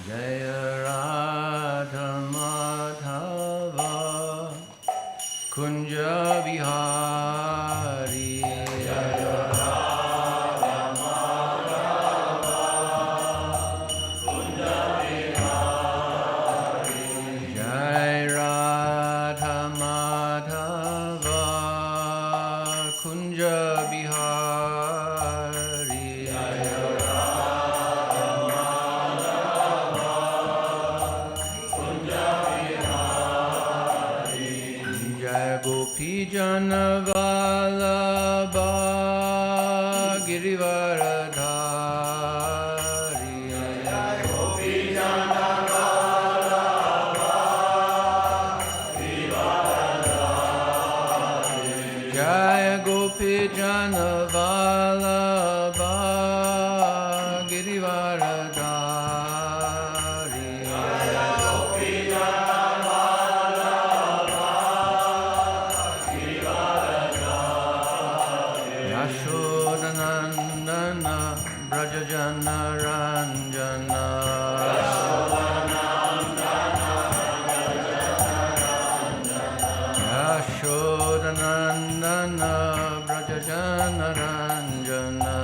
Jaya Radha Madhava Kunja Bihari Jaya Radha Madhava Kunja Bihari Jaya Radha Madhava Kunja Bihari Jaya Gopi Janavalabha Girivaradhari Gopi Janavalabha Girivaradhari Jaya Gopi Janavalabha Girivaradhari Jaya Gopi Yashodanandana Brajajana Ranjana Yashodanandana Brajajana Ranjana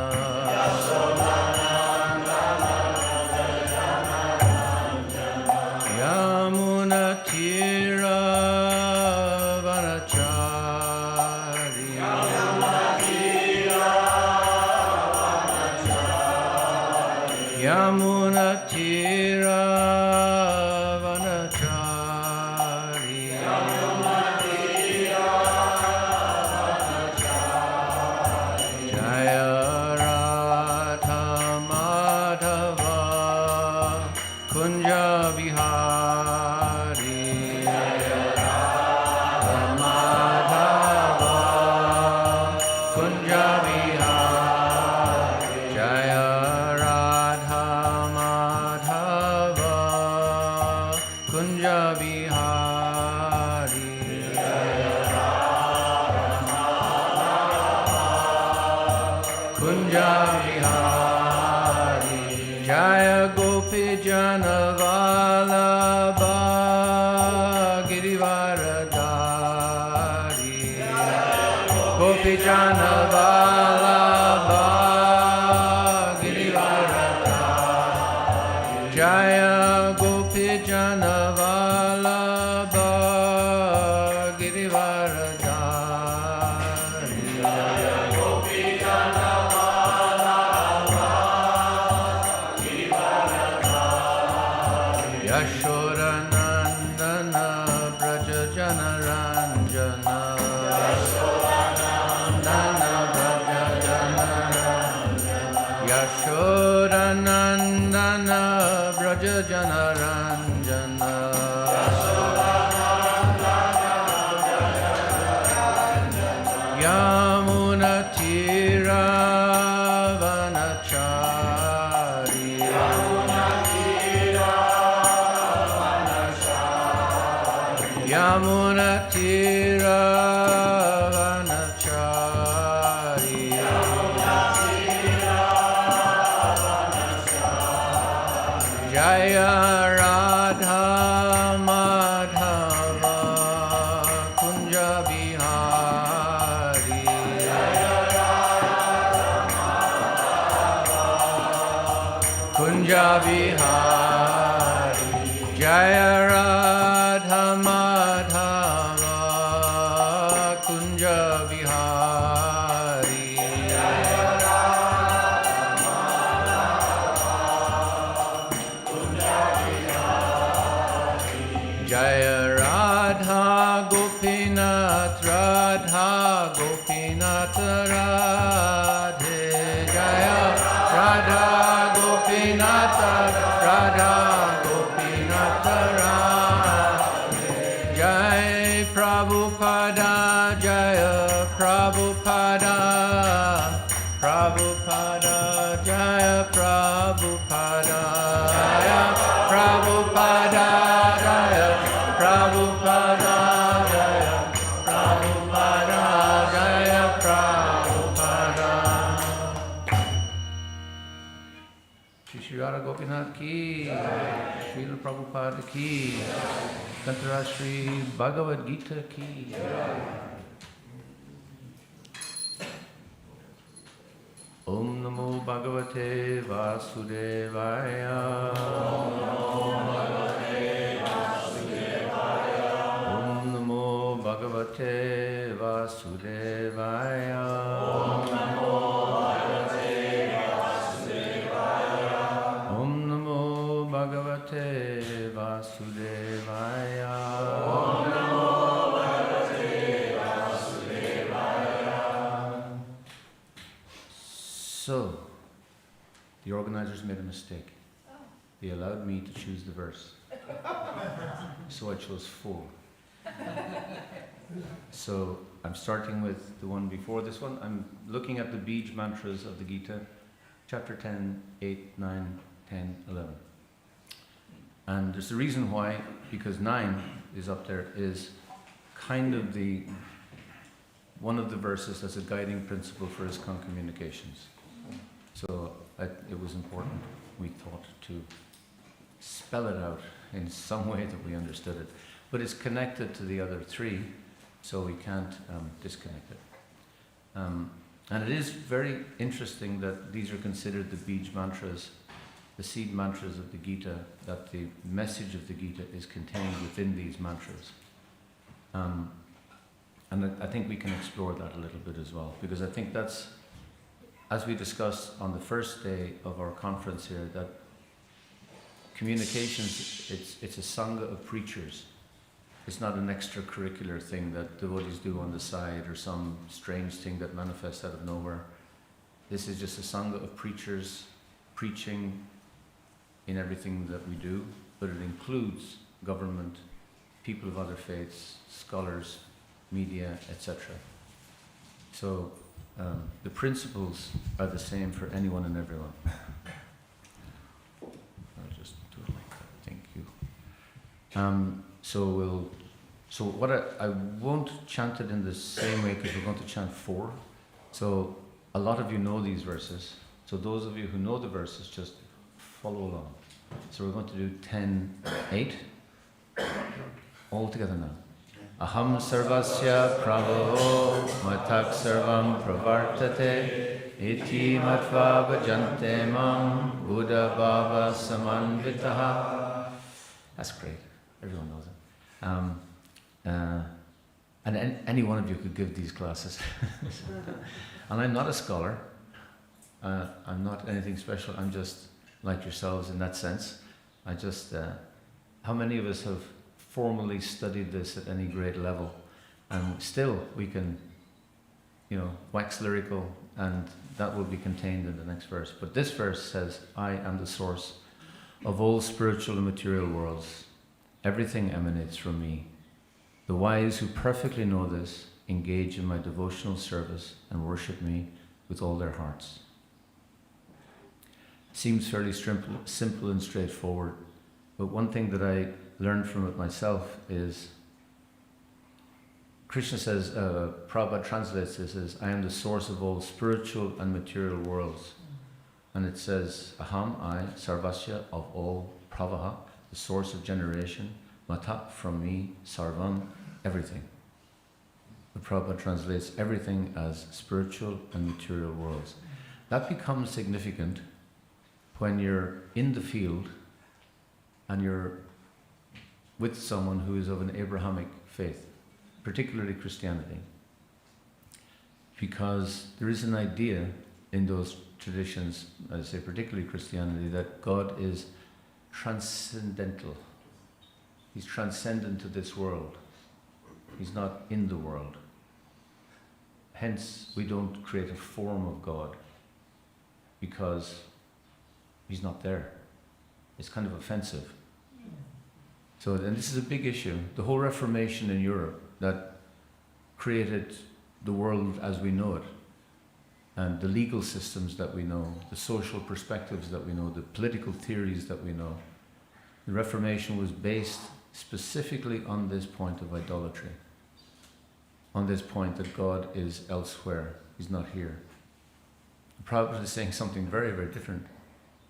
Yamuna Tira Vanachari Yamuna Tira Vanachari Jaya Radha Madhava Kunja Bihari Jaya Radha Madhava Kunja Bihari Jaya Radha Madhava Kunja Bihari Jaya Kunja Bihari Jaya Gopi Janavalabha Girivaradhari Gopi Janavalabha Girivaradhari Jaya Gopi Janavalabha Girivaradhari Jaya Gopi Yashodanandana Brajajana Ranjana Yashodanandana Brajajana Ranjana Yashodanandana Brajajana Ranjana Yamuna Tira Vanachari Yamuna Tira Vanachari Jaya Radha Madhava Kunja Bihari Kunja Bihari Jaya Radha Madhava Kunja Bihari Jaya Radha Gopinath Radha Gopinath Radhe Jaya Radha Gopinath Radha Gopinath Radhe Jai Prabhupada Jaya Prabhupada Prabhupada Jaya Prabhupada Jaya Prabhupada Jaya Prabhupada Jaya Prabhupada Jaya Prabhupada Shri Radha Gopinath ki, Srila Prabhupada ki, Kantara Shri Bhagavad Gita ki. Om Namo Bhagavate Vasudevaya. Om Namo Bhagavate Vasudevaya. Om Namo Bhagavate Vasudevaya. Om Namo Bhagavate Vasudevaya. Om Namo Bhagavate Vasudevaya. So, the organizers made a mistake. They allowed me to choose the verse. So I chose 4. So I'm starting with the one before this one. I'm looking at the Bij mantras of the Gita, chapter 10, 8, 9, 10, 11. And there's a reason why, because 9 is up there, is kind of one of the verses as a guiding principle for ISKCON communications. So it was important, we thought, to spell it out in some way that we understood it. But it's connected to the other 3, so we can't disconnect it. And it is very interesting that these are considered the Bij mantras, the seed mantras of the Gita, that the message of the Gita is contained within these mantras. And I think we can explore that a little bit as well, because I think that's, as we discussed on the first day of our conference here, that communications, it's a sangha of preachers. It's not an extracurricular thing that devotees do on the side or some strange thing that manifests out of nowhere. This is just a sangha of preachers preaching in everything that we do, but it includes government, people of other faiths, scholars, media, etc. So the principles are the same for anyone and everyone. I'll just do it like that. Thank you. So what I won't chant it in the same way, because we're going to chant 4. So a lot of you know these verses. So those of you who know the verses, just follow along. So we're going to do 10, 8. All together now. Aham sarvasya prabho matak sarvam pravartate iti matva bhajante mam buddha bhava samanvitaha. That's great. Everyone knows it. And any one of you could give these classes. And I'm not a scholar. I'm not anything special. I'm just like yourselves in that sense. How many of us have formally studied this at any great level? And still we can, wax lyrical, and that will be contained in the next verse. But this verse says, I am the source of all spiritual and material worlds. Everything emanates from me. The wise who perfectly know this engage in my devotional service and worship me with all their hearts. Seems fairly simple and straightforward, but one thing that I learned from it myself is, Krishna says, Prabhupada translates this as, I am the source of all spiritual and material worlds. And it says, Aham, I, Sarvasya, of all, Pravaha, the source of generation, Mata, from me, Sarvam, everything. The Prabhupada translates everything as spiritual and material worlds. That becomes significant when you're in the field and you're with someone who is of an Abrahamic faith, particularly Christianity. Because there is an idea in those traditions, I say particularly Christianity, that God is transcendental. He's transcendent to this world. He's not in the world. Hence, we don't create a form of God because he's not there. It's kind of offensive. So, and this is a big issue. The whole Reformation in Europe that created the world as we know it, and the legal systems that we know, the social perspectives that we know, the political theories that we know. The Reformation was based specifically on this point of idolatry, on this point that God is elsewhere, he's not here. The Prabhupada is saying something very, very different.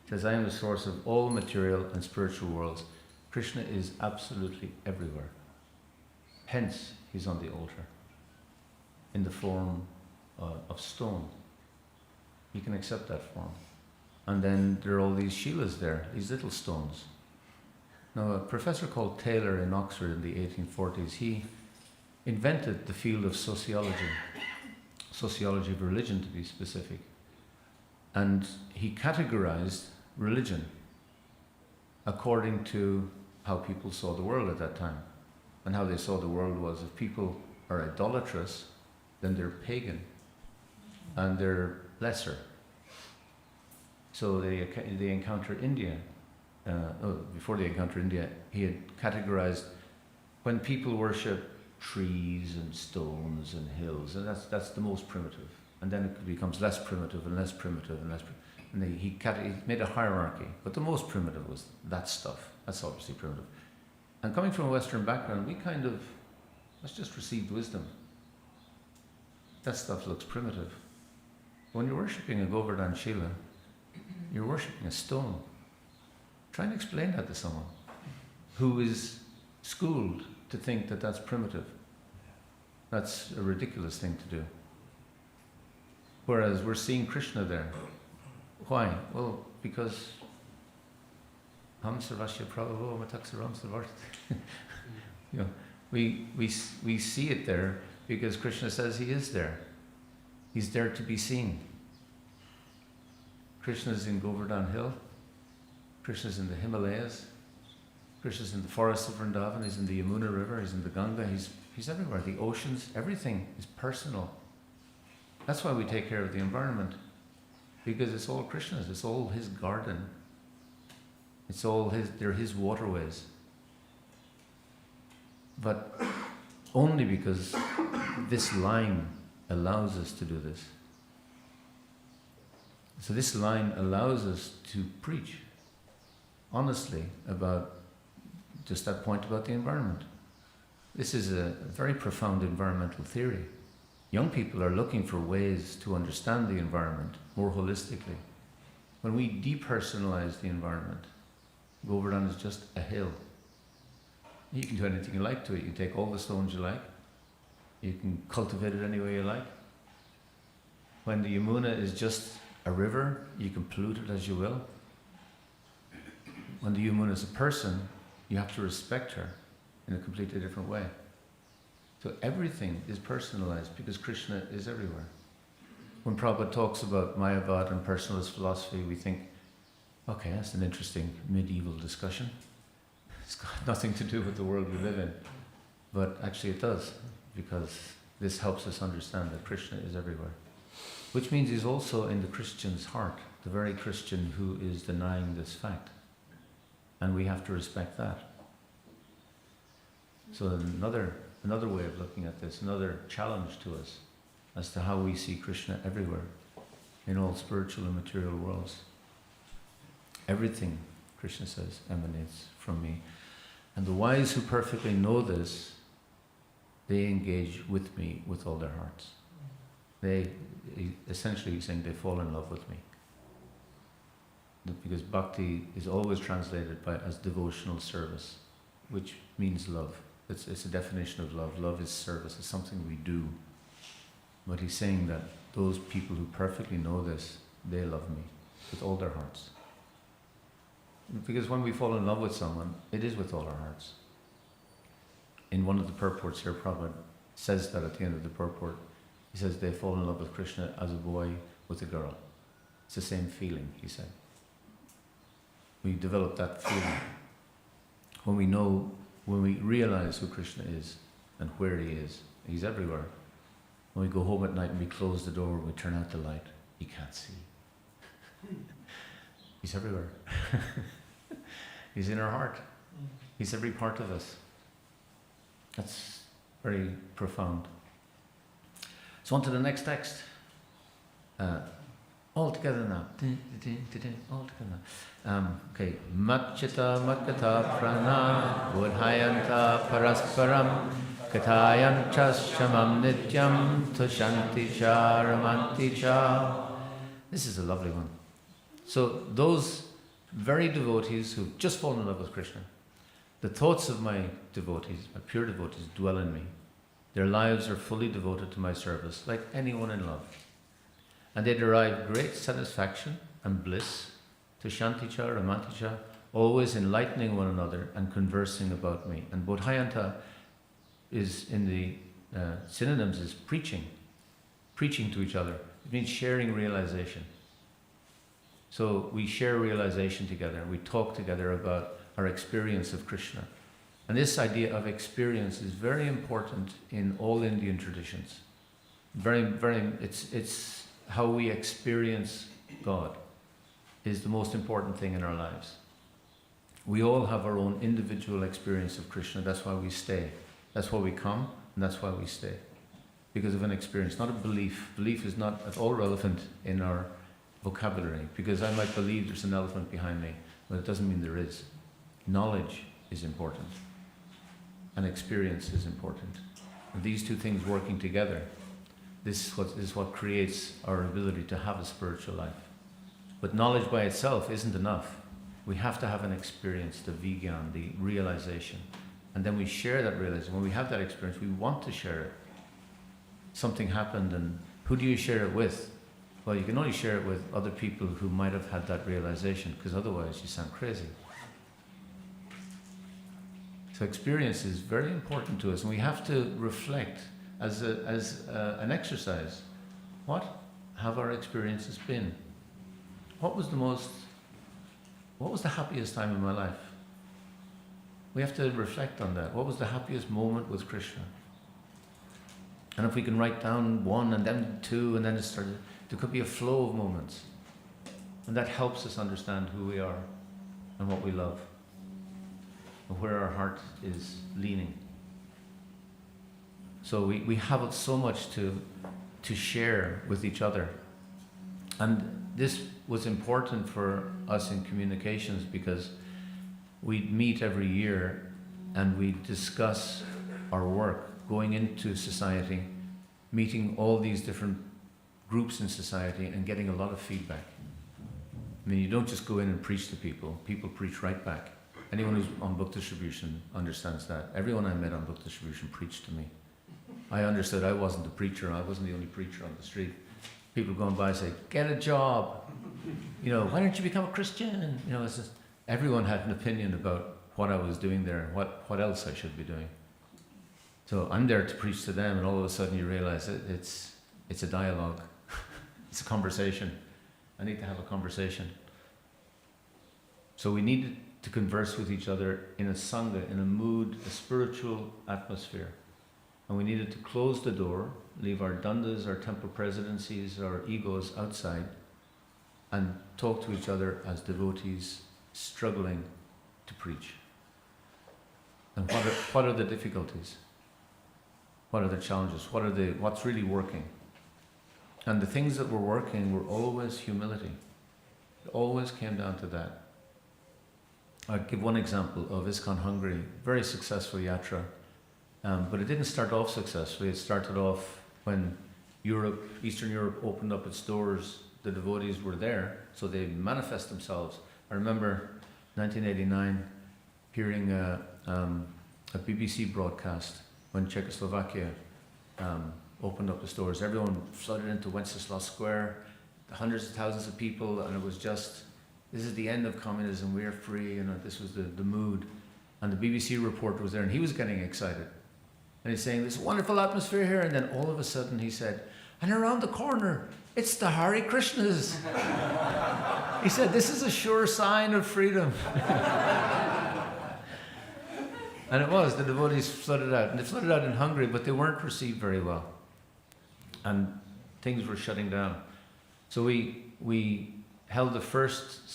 It says, I am the source of all material and spiritual worlds. Krishna is absolutely everywhere. Hence, he's on the altar in the form of stone. You can accept that form. And then there are all these Shilas there, these little stones. Now, a professor called Taylor in Oxford in the 1840s, he invented the field of sociology of religion to be specific. And he categorized religion according to how people saw the world at that time. And how they saw the world was, if people are idolatrous, then they're pagan and they're lesser. So they encounter India. Before they encounter India, he had categorized when people worship trees and stones and hills, and that's the most primitive. And then it becomes less primitive and less primitive and less primitive. And he made a hierarchy, but the most primitive was that stuff. That's obviously primitive. And coming from a Western background, let's just receive wisdom. That stuff looks primitive. When you're worshipping a Govardhan Shila, you're worshipping a stone. Try and explain that to someone who is schooled to think that that's primitive. That's a ridiculous thing to do. Whereas we're seeing Krishna there. Why? Well, because Ham Sarvasya Prabhu Mataksaram Sarvart. You know, we see it there because Krishna says he is there. He's there to be seen. Krishna's in Govardhan Hill. Krishna's in the Himalayas. Krishna's in the forests of Vrindavan. He's in the Yamuna River. He's in the Ganga. He's everywhere. The oceans, everything is personal. That's why we take care of the environment, because it's all Krishna's. It's all his garden. It's all they're his waterways. But only because this line allows us to do this. So this line allows us to preach honestly about just that point about the environment. This is a very profound environmental theory. Young people are looking for ways to understand the environment more holistically. When we depersonalize the environment, Govardhan is just a hill. You can do anything you like to it. You can take all the stones you like. You can cultivate it any way you like. When the Yamuna is just a river, you can pollute it as you will. When the Yamuna is a person, you have to respect her in a completely different way. So everything is personalized because Krishna is everywhere. When Prabhupada talks about Mayavad and personalist philosophy, we think, okay, that's an interesting medieval discussion. It's got nothing to do with the world we live in. But actually it does, because this helps us understand that Krishna is everywhere. Which means he's also in the Christian's heart, the very Christian who is denying this fact. And we have to respect that. So another way of looking at this, another challenge to us as to how we see Krishna everywhere, in all spiritual and material worlds. Everything, Krishna says, emanates from me. And the wise who perfectly know this, they engage with me with all their hearts. They, essentially he's saying, they fall in love with me. Because bhakti is always translated as devotional service, which means love. It's a definition of love. Love is service. It's something we do. But he's saying that those people who perfectly know this, they love me with all their hearts. Because when we fall in love with someone, it is with all our hearts. In one of the purports here, Prabhupada says that at the end of the purport, he says they fall in love with Krishna as a boy with a girl. It's the same feeling, he said. We develop that feeling when we realize who Krishna is and where he is. He's everywhere. When we go home at night and we close the door and we turn out the light, you can't see. He's everywhere. He's in our heart. He's every part of us. That's very profound. So on to the next text. All together now. All together now. Okay. Matchita matkata prana bodhayanta parasparam katayancha shamam nityam tushanti cha ramanti cha. This is a lovely one. So those very devotees who've just fallen in love with Krishna. The thoughts of my devotees, my pure devotees, dwell in me. Their lives are fully devoted to my service, like anyone in love. And they derive great satisfaction and bliss to Shanticha, Ramanticha, always enlightening one another and conversing about me. And Bodhayanta is in the synonyms is preaching to each other. It means sharing realization. So we share realization together. We talk together about our experience of Krishna. And this idea of experience is very important in all Indian traditions. It's how we experience God is the most important thing in our lives. We all have our own individual experience of Krishna. That's why we stay. That's why we come, and that's why we stay. Because of an experience, not a belief. Belief is not at all relevant in our vocabulary, because I might believe there's an elephant behind me, but it doesn't mean there is. Knowledge is important, and experience is important. And these two things working together, this is what creates our ability to have a spiritual life. But knowledge by itself isn't enough. We have to have an experience, the vigyan, the realization. And then we share that realization. When we have that experience, we want to share it. Something happened, and who do you share it with? Well, you can only share it with other people who might have had that realization, because otherwise you sound crazy. So experience is very important to us, and we have to reflect as an exercise. What have our experiences been? What was the happiest time in my life? We have to reflect on that. What was the happiest moment with Krishna? And if we can write down one and then two, and then there could be a flow of moments. And that helps us understand who we are and what we love and where our heart is leaning. So we have so much to share with each other. And this was important for us in communications, because we'd meet every year and we'd discuss our work, going into society, meeting all these different groups in society and getting a lot of feedback. I mean, you don't just go in and preach to people. People preach right back. Anyone who's on book distribution understands that. Everyone I met on book distribution preached to me. I understood I wasn't the preacher. I wasn't the only preacher on the street. People going by say, get a job. Why don't you become a Christian? It's just, everyone had an opinion about what I was doing there and what else I should be doing. So I'm there to preach to them, and all of a sudden you realize it's a dialogue. It's a conversation. I need to have a conversation. So we needed to converse with each other in a sangha, in a mood, a spiritual atmosphere. And we needed to close the door, leave our dandas, our temple presidencies, our egos outside, and talk to each other as devotees struggling to preach. And what are the difficulties? What are the challenges? What's really working? And the things that were working were always humility. It always came down to that. I'll give one example of ISKCON Hungary, very successful yatra, but it didn't start off successfully. It started off when Eastern Europe opened up its doors. The devotees were there, so they manifest themselves. I remember 1989 hearing a BBC broadcast when Czechoslovakia opened up the doors. Everyone flooded into Wenceslas Square, hundreds of thousands of people, and it was just, this is the end of communism, we are free, this was the mood. And the BBC reporter was there, and he was getting excited. And he's saying, this wonderful atmosphere here, and then all of a sudden he said, and around the corner, it's the Hare Krishnas. He said, this is a sure sign of freedom. And it was, the devotees flooded out. And they flooded out in Hungary, but they weren't received very well. And things were shutting down. So we held the first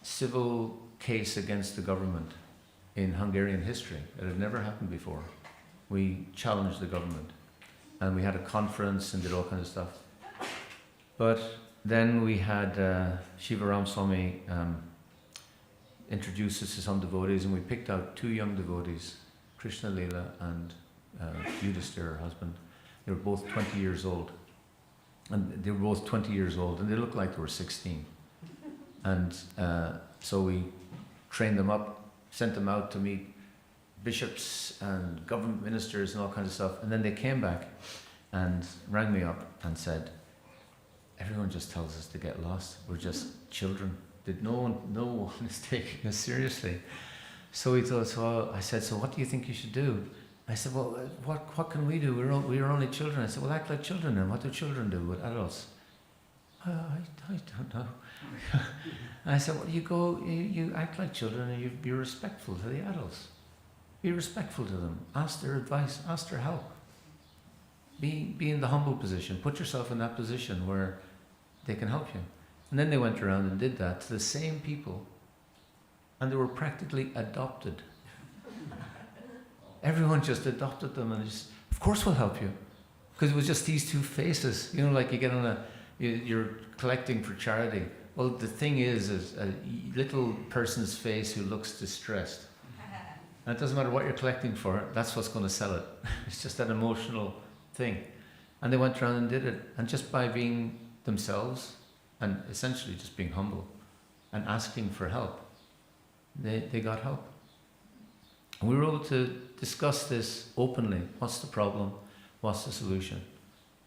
civil case against the government in Hungarian history. It had never happened before. We challenged the government. And we had a conference and did all kinds of stuff. But then we had Shivaram Swami introduced us to some devotees, and we picked out two young devotees, Krishna Leela and Yudhishthira, her husband. They were both 20 years old. And they looked like they were 16. And so we trained them up, sent them out to meet bishops and government ministers and all kinds of stuff. And then they came back and rang me up and said, everyone just tells us to get lost. We're just children. No one is taking us seriously. So we thought, so I said, so what do you think you should do? I said, well, what can we do? We're only children. I said, well, act like children then. What do children do with adults? I don't know. And I said, well, you act like children and you be respectful to the adults. Be respectful to them. Ask their advice. Ask their help. Be in the humble position. Put yourself in that position where they can help you. And then they went around and did that to the same people. And they were practically adopted. Everyone just adopted them and just, of course we'll help you. Because it was just these two faces. You know, like you get on you're collecting for charity. Well, the thing is a little person's face who looks distressed. And it doesn't matter what you're collecting for, that's what's going to sell it. It's just that emotional thing. And they went around and did it. And just by being themselves and essentially just being humble and asking for help, they got help. And we were able to discuss this openly. What's the problem? What's the solution?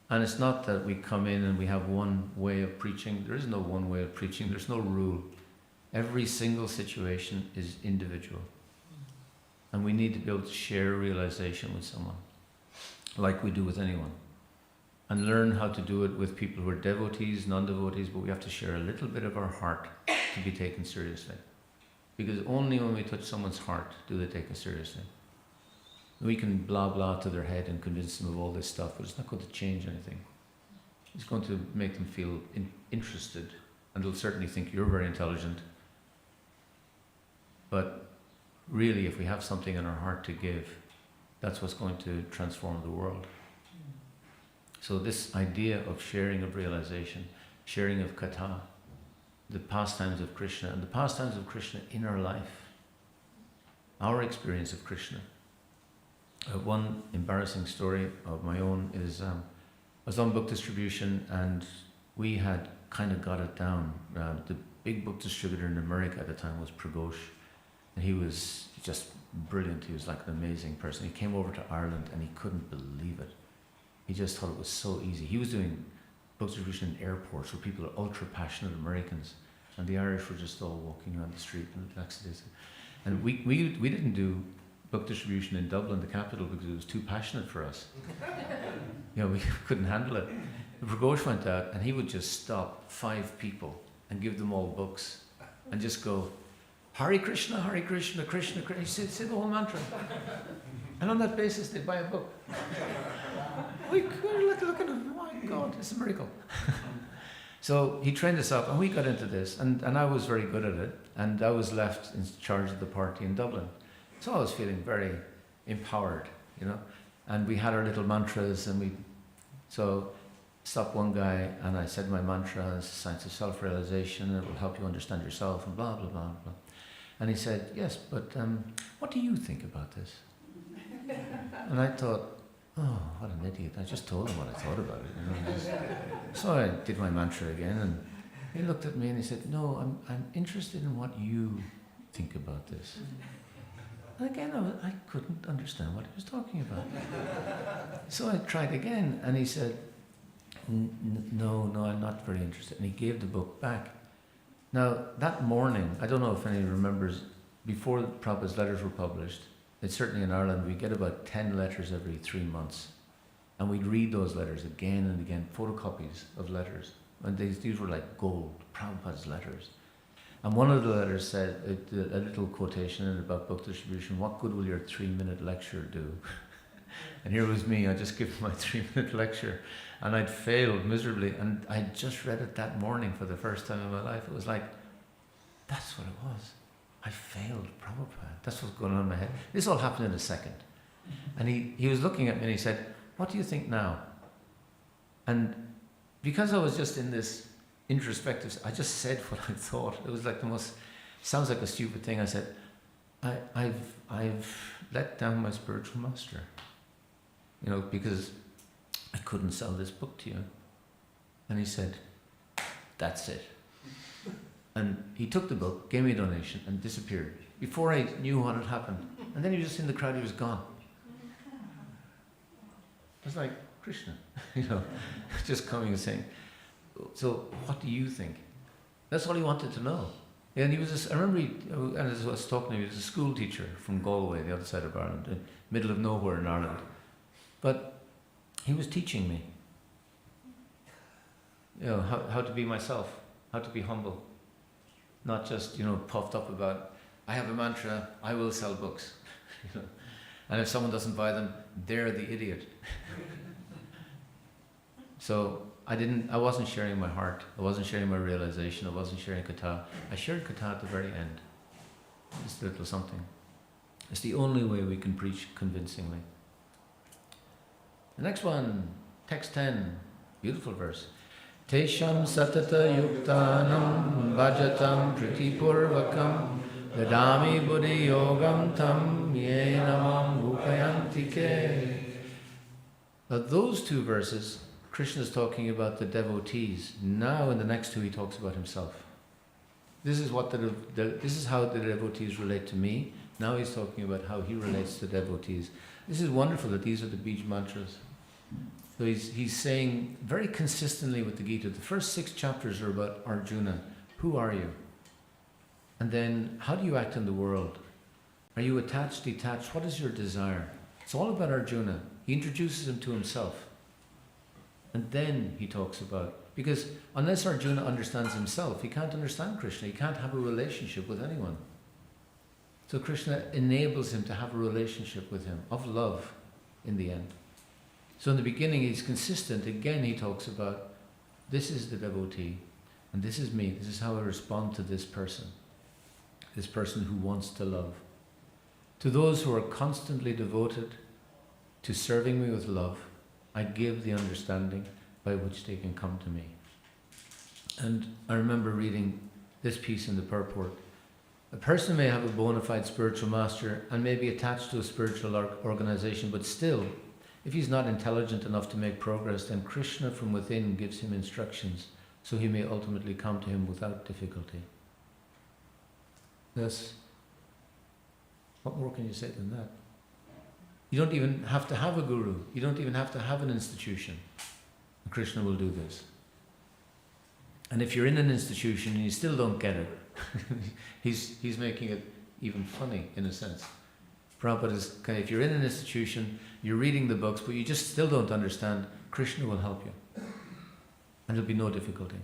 And it's not that we come in and we have one way of preaching. There is no one way of preaching. There's no rule. Every single situation is individual. And we need to be able to share realization with someone, like we do with anyone. And learn how to do it with people who are devotees, non-devotees, but we have to share a little bit of our heart to be taken seriously. Because only when we touch someone's heart do they take us seriously. We can blah blah to their head and convince them of all this stuff, but it's not going to change anything. It's going to make them feel interested, and they'll certainly think you're very intelligent. But really, if we have something in our heart to give, that's what's going to transform the world. So this idea of sharing of realization, sharing of katha, the pastimes of Krishna, and the pastimes of Krishna in our life, our experience of Krishna. One embarrassing story of my own is I was on book distribution and we had kind of got it down. The big book distributor in America at the time was Pragosh, and he was just brilliant. He was like an amazing person. He came over to Ireland and he couldn't believe it. He just thought it was so easy. He was doing book distribution in airports where people are ultra passionate Americans, and the Irish were just all walking around the street and laxatives. And we didn't do book distribution in Dublin, the capital, because it was too passionate for us. You know, we couldn't handle it. Pragosh went out and he would just stop 5 people and give them all books and just go, Hare Krsna, Hare Krishna, Krishna Krishna, say the whole mantra. And on that basis they'd buy a book. We look at him, oh my God, it's a miracle. So he trained us up and we got into this, and I was very good at it, and I was left in charge of the party in Dublin. So I was feeling very empowered, you know, and we had our little mantras, and so stopped one guy and I said my mantra, it's a science of self-realization, it will help you understand yourself and blah, blah, blah, blah. And he said, yes, but what do you think about this? And I thought, oh, what an idiot. I just told him what I thought about it. You know? So I did my mantra again, and he looked at me and he said, no, I'm interested in what you think about this. And again, I couldn't understand what he was talking about. So I tried again, and he said, no, I'm not very interested. And he gave the book back. Now, that morning, I don't know if anyone remembers, before Prabhupada's letters were published, it's certainly in Ireland, we get about 10 letters every 3 months. And we'd read those letters again and again, photocopies of letters. And these were like gold, Prabhupada's letters. And one of the letters said, a little quotation in it about book distribution, what good will your 3-minute lecture do? And here was me, I just given my 3-minute lecture, and I'd failed miserably, and I'd just read it that morning for the first time in my life. It was like, that's what it was. I failed Prabhupada. That's what's going on in my head. This all happened in a second. And he was looking at me and he said, what do you think now? And because I was just in this introspective, I just said what I thought. It was like the most, sounds like a stupid thing. I said, I've let down my spiritual master, you know, because I couldn't sell this book to you. And he said, that's it. And he took the book, gave me a donation, and disappeared before I knew what had happened. And then he was just in the crowd, he was gone. I was like, Krishna, just coming and saying, so what do you think? That's all he wanted to know. And he was, I remember, and as I was talking to him, he was a school teacher from Galway, the other side of Ireland, in the middle of nowhere in Ireland. But he was teaching me, how to be myself, how to be humble. Not just, puffed up about, I have a mantra, I will sell books. And if someone doesn't buy them, they're the idiot. So I wasn't sharing my heart, I wasn't sharing my realization, I wasn't sharing katha. I shared katha at the very end. Just a little something. It's the only way we can preach convincingly. The next one, text 10, beautiful verse. Tesham satata yuktanam vajatam pritipurvakam dadami buddhi yogam tam yenamam upayantike. But those two verses, Krishna is talking about the devotees. Now in the next two he talks about himself. This is how the devotees relate to me. Now he's talking about how he relates to devotees. This is wonderful that these are the Bij mantras. So he's saying very consistently with the Gita, the first 6 chapters are about Arjuna. Who are you? And then how do you act in the world? Are you attached, detached? What is your desire? It's all about Arjuna. He introduces him to himself. And then he talks about, because unless Arjuna understands himself, he can't understand Krishna. He can't have a relationship with anyone. So Krishna enables him to have a relationship with him, of love in the end. So in the beginning he's consistent. Again he talks about, this is the devotee, and this is me. This is how I respond to this person who wants to love. To those who are constantly devoted to serving me with love, I give the understanding by which they can come to me. And I remember reading this piece in the purport. A person may have a bona fide spiritual master and may be attached to a spiritual organization, but still, if he's not intelligent enough to make progress, then Krishna from within gives him instructions so he may ultimately come to him without difficulty. Thus, what more can you say than that? You don't even have to have a guru. You don't even have to have an institution. Krishna will do this. And if you're in an institution and you still don't get it, he's making it even funny in a sense. Prabhupada is if you're in an institution, you're reading the books, but you just still don't understand, Krishna will help you. And there'll be no difficulty.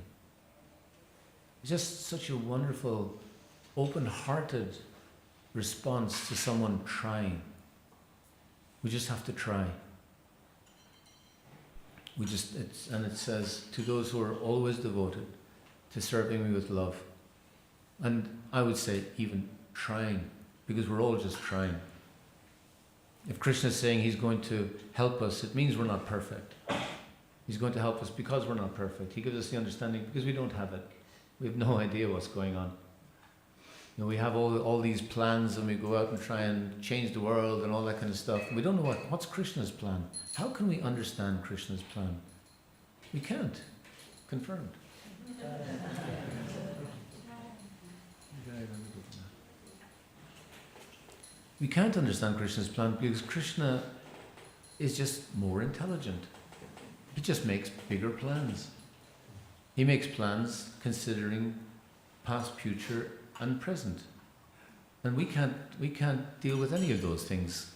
It's just such a wonderful, open-hearted response to someone trying. We just have to try. And it says, to those who are always devoted to serving me with love. And I would say even trying, because we're all just trying. If Krishna is saying he's going to help us, it means we're not perfect. He's going to help us because we're not perfect. He gives us the understanding because we don't have it. We have no idea what's going on. We have all these plans and we go out and try and change the world and all that kind of stuff. We don't know what's Krishna's plan. How can we understand Krishna's plan? We can't. Confirmed. We can't understand Krishna's plan because Krishna is just more intelligent. He just makes bigger plans. He makes plans considering past, future, and present. And we can't deal with any of those things.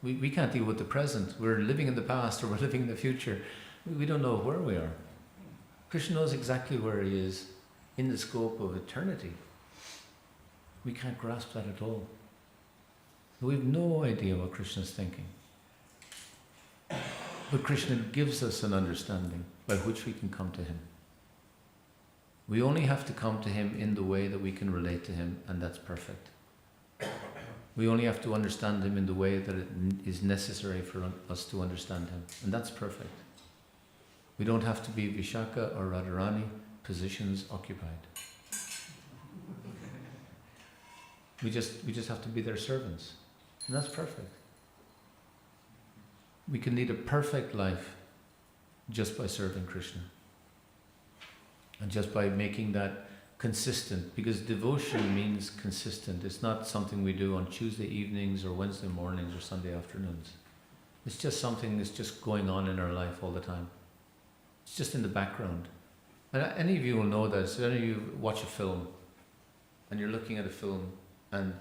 We can't deal with the present. We're living in the past or we're living in the future. We don't know where we are. Krishna knows exactly where he is in the scope of eternity. We can't grasp that at all. We have no idea what Krishna is thinking. But Krishna gives us an understanding by which we can come to him. We only have to come to him in the way that we can relate to him, and that's perfect. We only have to understand him in the way that it is necessary for us to understand him, and that's perfect. We don't have to be Vishaka or Radharani, positions occupied. We just have to be their servants, and that's perfect. We can lead a perfect life just by serving Krishna. And just by making that consistent, because devotion means consistent. It's not something we do on Tuesday evenings or Wednesday mornings or Sunday afternoons. It's just something that's just going on in our life all the time. It's just in the background. And any of you will know that. So any of you watch a film and you're looking at a film and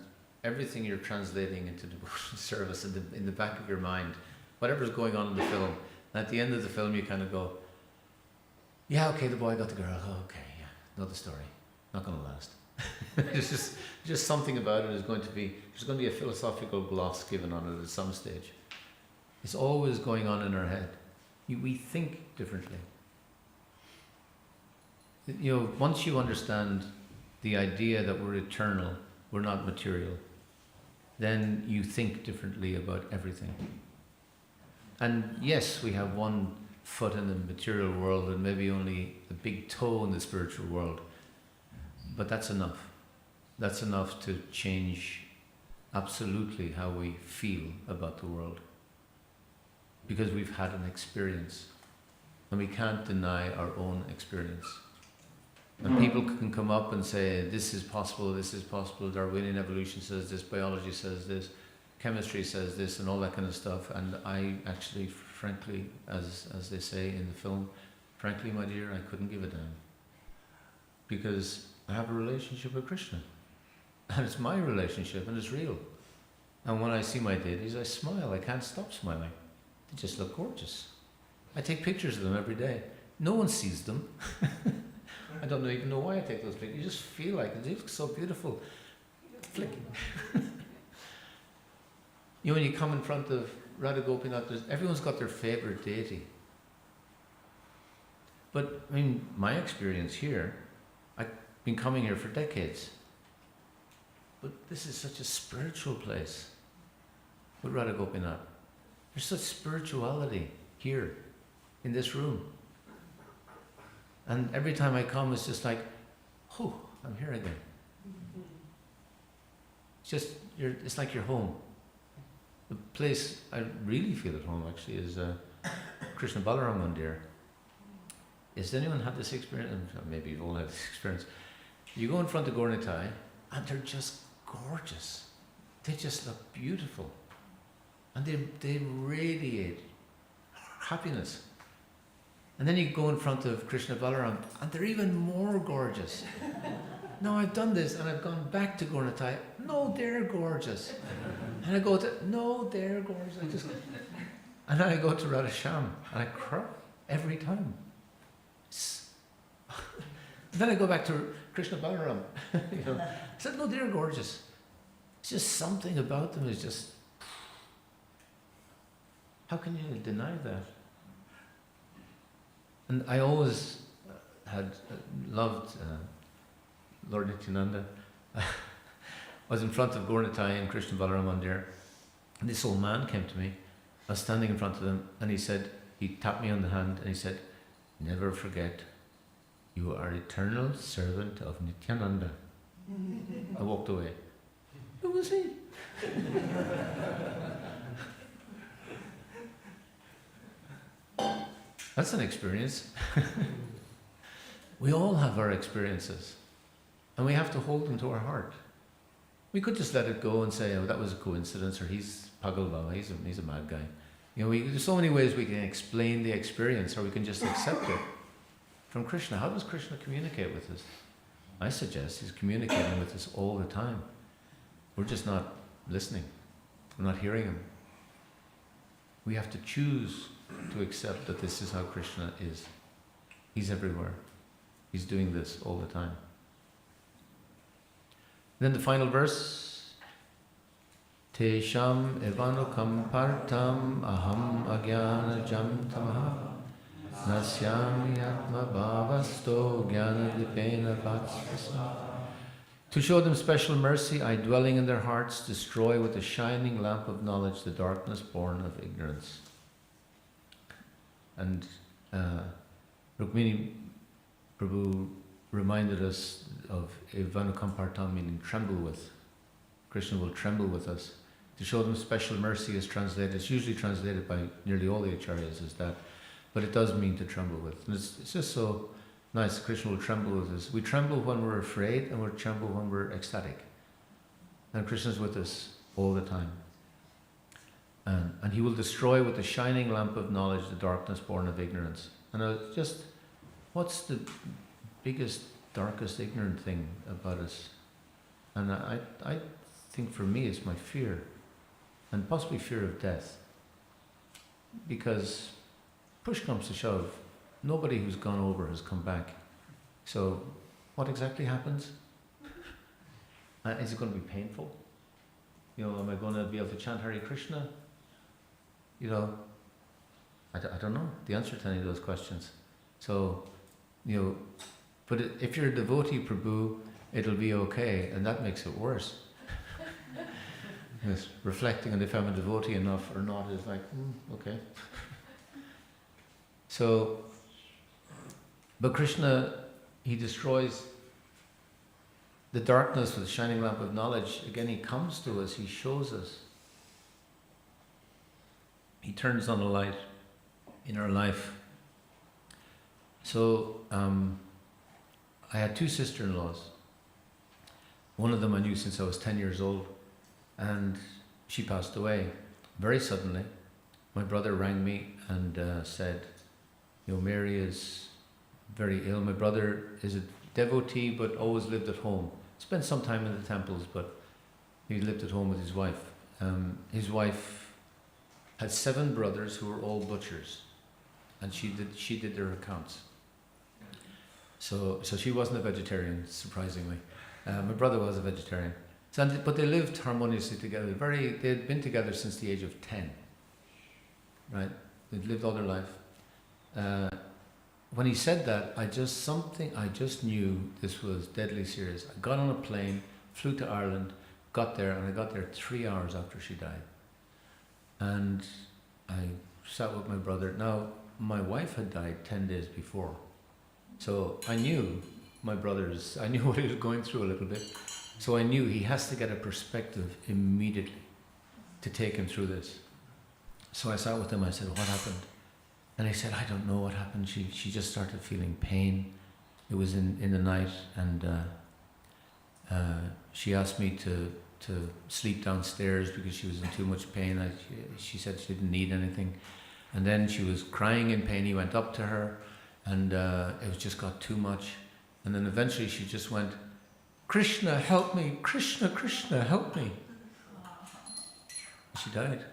everything you're translating into devotion service in the back of your mind, whatever's going on in the film, and at the end of the film you kind of go, yeah, okay, the boy got the girl, oh, okay, yeah, know the story, not going to last. It's just something about it is going to be, there's going to be a philosophical gloss given on it at some stage. It's always going on in our head. We think differently. You know, once you understand the idea that we're eternal, we're not material, then you think differently about everything. And yes, we have one foot in the material world and maybe only a big toe in the spiritual world, but that's enough. That's enough to change absolutely how we feel about the world, because we've had an experience and we can't deny our own experience. And people can come up and say, this is possible, Darwinian evolution says this, biology says this, chemistry says this, and all that kind of stuff. And I actually, frankly, as they say in the film, frankly, my dear, I couldn't give a damn. Because I have a relationship with Krishna. And it's my relationship, and it's real. And when I see my deities, I smile. I can't stop smiling. They just look gorgeous. I take pictures of them every day. No one sees them. I don't even know why I take those pictures. You just feel like it. They look so beautiful. Flicking. You know, when you come in front of Radha Gopinath, everyone's got their favourite deity. But, I mean, my experience here, I've been coming here for decades. But this is such a spiritual place with Radha Gopinath. There's such spirituality here, in this room. And every time I come, it's just like, oh, I'm here again. It's like you're home. The place I really feel at home, actually, is Krishna Balaram Mandir. Has anyone had this experience? Maybe you've all had this experience. You go in front of Gaur-Nitai, and they're just gorgeous. They just look beautiful. And they radiate happiness. And then you go in front of Krishna Balaram, and they're even more gorgeous. No, I've done this, and I've gone back to Gaur-Nitai. No, they're gorgeous. And I go to, no, they're gorgeous. And then I go to Radhasham, and I cry every time. Then I go back to Krishna Balaram. You know, I said, no, they're gorgeous. It's just something about them is just, how can you deny that? And I always had loved Lord Nityananda. I was in front of Gaur-Nitai and Krishna Balaram Mandir, and this old man came to me. I was standing in front of them, and he tapped me on the hand, and he said, never forget, you are eternal servant of Nityananda. I walked away. Who was he? That's an experience. We all have our experiences, and we have to hold them to our heart. We could just let it go and say, oh, that was a coincidence, or he's Pagal Baba, he's a mad guy. You know, there's so many ways we can explain the experience, or we can just accept it from Krishna. How does Krishna communicate with us? I suggest he's communicating with us all the time. We're just not listening. We're not hearing him. We have to choose to accept that this is how Krishna is. He's everywhere. He's doing this all the time. Then the final verse. Tesham evanukam partam aham agyana jam tamaha nasyami atma bhavasto jnana dipena vatsvasa. To show them special mercy, I, dwelling in their hearts, destroy with the shining lamp of knowledge the darkness born of ignorance. And Rukmini Prabhu reminded us of Evanukampartam, meaning tremble with. Krishna will tremble with us. To show them special mercy is translated, it's usually translated by nearly all the acharyas as that, but it does mean to tremble with. And it's just so Nice, Krishna will tremble with us. We tremble when we're afraid, and we tremble when we're ecstatic. And Krishna's with us all the time. And he will destroy with the shining lamp of knowledge the darkness born of ignorance. And what's the biggest, darkest, ignorant thing about us? And I think for me it's my fear, and possibly fear of death. Because push comes to shove, nobody who's gone over has come back. So what exactly happens? Is it going to be painful? Am I going to be able to chant Hare Krishna? I don't know the answer to any of those questions. So, but if you're a devotee, Prabhu, it'll be okay, and that makes it worse. Yes, reflecting on if I'm a devotee enough or not is like, okay. So, but Krishna, he destroys the darkness with the shining lamp of knowledge. Again, he comes to us, he shows us. He turns on a light in our life. So, I had two sister-in-laws. One of them I knew since I was 10 years old, and she passed away very suddenly. My brother rang me and said, Mary is very ill. My brother is a devotee but always lived at home. Spent some time in the temples, but he lived at home with his wife. His wife had 7 brothers who were all butchers, and she did their accounts. So she wasn't a vegetarian, surprisingly. My brother was a vegetarian. But they lived harmoniously together. They had been together since the age of 10. Right? They'd lived all their life. When he said that, I just knew this was deadly serious. I got on a plane, flew to Ireland, got there, and I got there 3 hours after she died. And I sat with my brother. Now, my wife had died 10 days before. So I knew I knew what he was going through a little bit. So I knew he has to get a perspective immediately to take him through this. So I sat with him, I said, what happened? And he said, I don't know what happened. She just started feeling pain. It was in the night, and she asked me to sleep downstairs because she was in too much pain. She said she didn't need anything. And then she was crying in pain. He went up to her, and it just got too much. And then eventually she just went, Krishna, help me. Krishna, Krishna, help me. She died.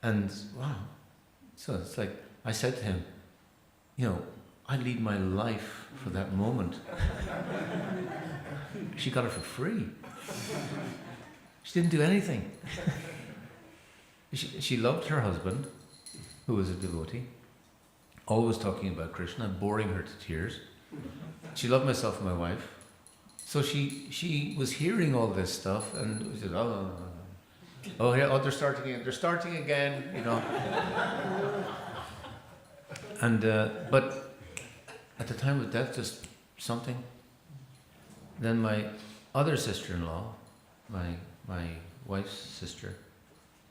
And wow. So it's like, I said to him, I lead my life for that moment. She got it for free. She didn't do anything. She loved her husband, who was a devotee, always talking about Krishna, boring her to tears. She loved myself and my wife. So she was hearing all this stuff, and she said, they're starting again, And but at the time of death, just something. Then my other sister-in-law, my wife's sister,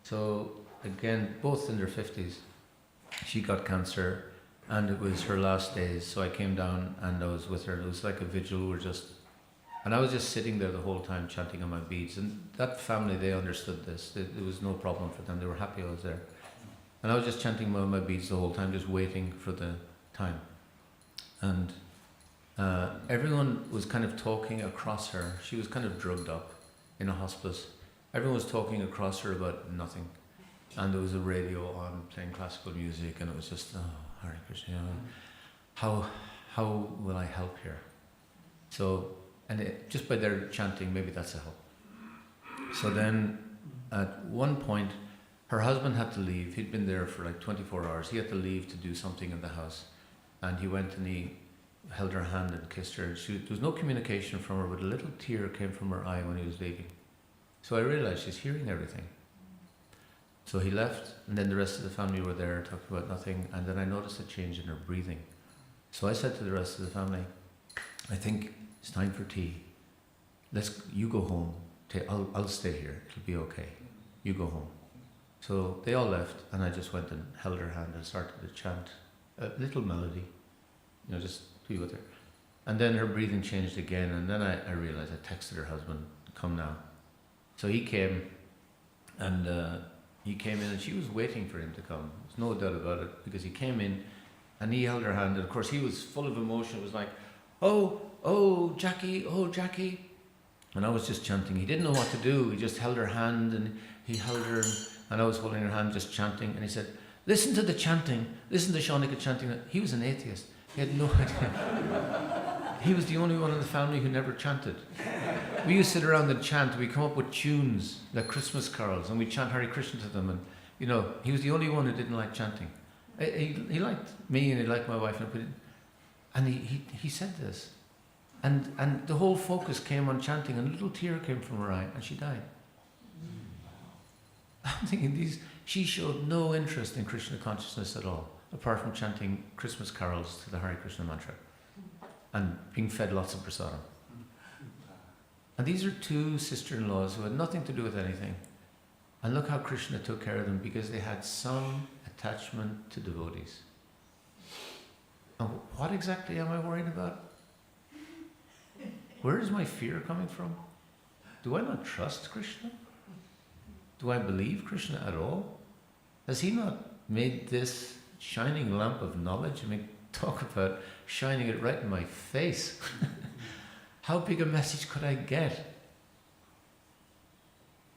so again, both in their 50s, she got cancer, and it was her last days. So I came down and I was with her. It was like a vigil. And I was just sitting there the whole time chanting on my beads. And that family, they understood this. It was no problem for them. They were happy I was there. And I was just chanting on my beads the whole time, just waiting for the time. And everyone was kind of talking across her. She was kind of drugged up in a hospice. Everyone was talking across her about nothing. And there was a radio on playing classical music, and it was just, Hare Krishna, how will I help here? So, just by their chanting, maybe that's a help. So then, at one point, her husband had to leave. He'd been there for like 24 hours. He had to leave to do something in the house. And he went and he held her hand and kissed her. There was no communication from her, but a little tear came from her eye when he was leaving. So I realized she's hearing everything. So he left, and then the rest of the family were there talking about nothing, and then I noticed a change in her breathing. So I said to the rest of the family, I think it's time for tea. You go home. I'll stay here. It'll be okay. You go home. So they all left, and I just went and held her hand and started to chant a little melody, just to be with her. And then her breathing changed again, and then I realized, I texted her husband, come now. So he came, and he came in, and she was waiting for him to come. There's no doubt about it, because he came in, and he held her hand, and of course he was full of emotion. It was like, oh, Jackie, oh, Jackie. And I was just chanting. He didn't know what to do. He just held her hand, and he held her, and I was holding her hand, just chanting. And he said, listen to the chanting. Listen to Shaunaka chanting. He was an atheist. He had no idea. He was the only one in the family who never chanted. We used to sit around and chant. We'd come up with tunes, like Christmas carols, and we'd chant Hare Krsna to them. And, he was the only one who didn't like chanting. He liked me, and he liked my wife. And he said this. And the whole focus came on chanting, and a little tear came from her eye, and she died. I'm thinking, she showed no interest in Krishna consciousness at all, apart from chanting Christmas carols to the Hare Krishna mantra and being fed lots of prasadam. And these are two sister-in-laws who had nothing to do with anything. And look how Krishna took care of them, because they had some attachment to devotees. And what exactly am I worried about? Where is my fear coming from? Do I not trust Krishna? Do I believe Krishna at all? Has he not made this shining lamp of knowledge? Talk about shining it right in my face. How big a message could I get?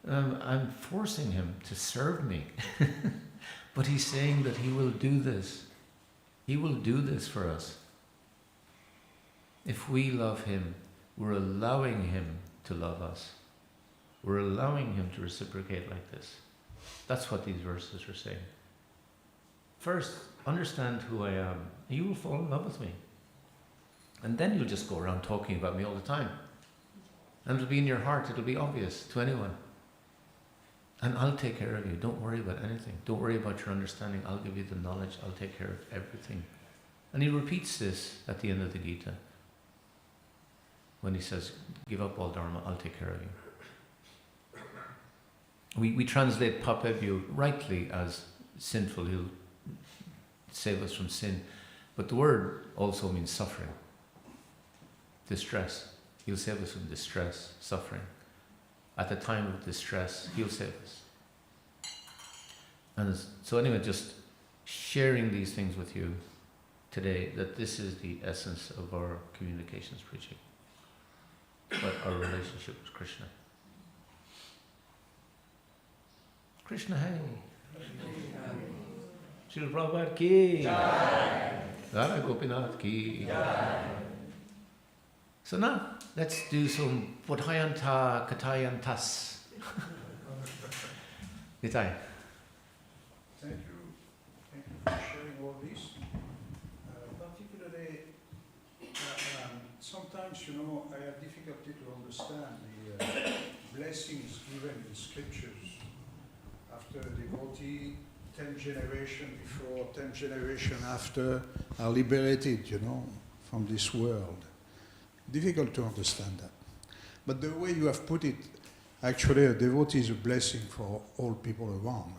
I'm forcing him to serve me. But he's saying that he will do this. He will do this for us. If we love him, we're allowing him to love us. We're allowing him to reciprocate like this. That's what these verses are saying. First, understand who I am. You will fall in love with me. And then you'll just go around talking about me all the time. And it'll be in your heart. It'll be obvious to anyone. And I'll take care of you. Don't worry about anything. Don't worry about your understanding. I'll give you the knowledge. I'll take care of everything. And he repeats this at the end of the Gita. When he says, give up all dharma, I'll take care of you. We translate papebhyo rightly as sinful. He'll save us from sin. But the word also means suffering. Distress. He'll save us from distress, suffering. At the time of distress, he'll save us. And so anyway, just sharing these things with you today, that this is the essence of our communications preaching. But our relationship with Krishna. Krishna Hai. Srila Prabhupada ki. Radha Gopinath ki. So now, let's do some Bodhayanta Katayantas. Nitai. Thank you. Thank you for sharing all this. Particularly, sometimes, I have difficulty to understand the blessings given in the scriptures after a devotee, 10 generations before, 10 generations after, are liberated, from this world. Difficult to understand that. But the way you have put it, actually a devotee is a blessing for all people around.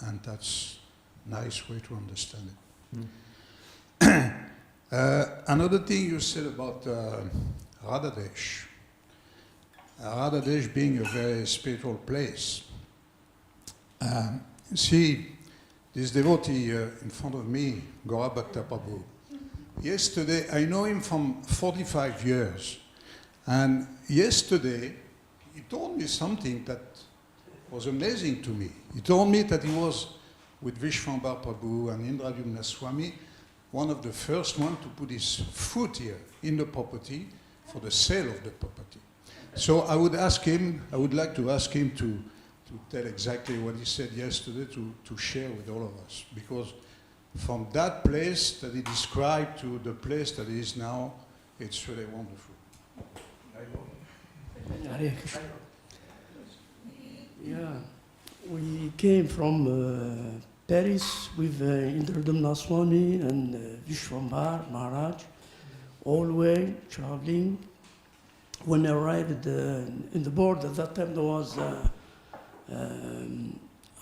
And that's a nice way to understand it. Another thing you said about Radhadesh. Radhadesh being a very spiritual place. See, this devotee in front of me, Gaurabhakta Prabhu, yesterday, I know him from 45 years. And yesterday, he told me something that was amazing to me. He told me that he was with Vishwambar Prabhu and Indradyumna Swami, one of the first ones to put his foot here in the property for the sale of the property. So I would like to ask him to tell exactly what he said yesterday to share with all of us. Because from that place that he described to the place that he is now, it's really wonderful. Hare Krsna. Yeah, we came from Paris with Indradyumna Swami and Vishwambar Maharaj, all the way traveling. When I arrived in the board, at that time there was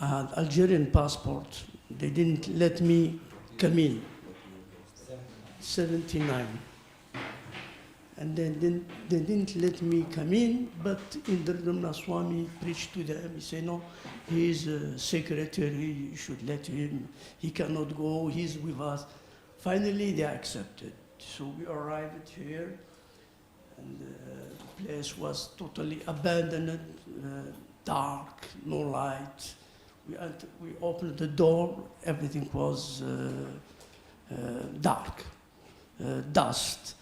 I had Algerian passport. They didn't let me come in. 79. And then they didn't let me come in, but Indradamna Swami preached to them. He said, no, he is a secretary, you should let him. He cannot go, he's with us. Finally, they accepted. So we arrived here, and the place was totally abandoned, dark, no light. We opened the door, everything was dark, dust.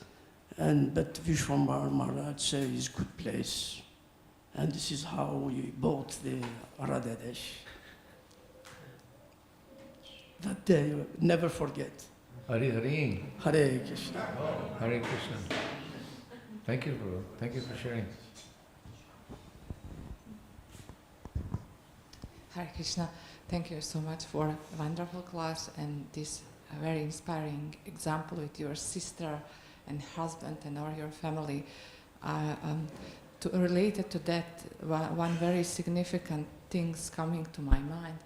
But Vishwambar Maharaj said it's a good place. And this is how we bought the Radhadesh. That day, never forget. Hare Hare. Hare Krishna. Hare Krishna. Thank you, Guru. Thank you for sharing. Hare Krishna, thank you so much for a wonderful class and this very inspiring example with your sister and husband and all your family. Related to that, one very significant thing's coming to my mind.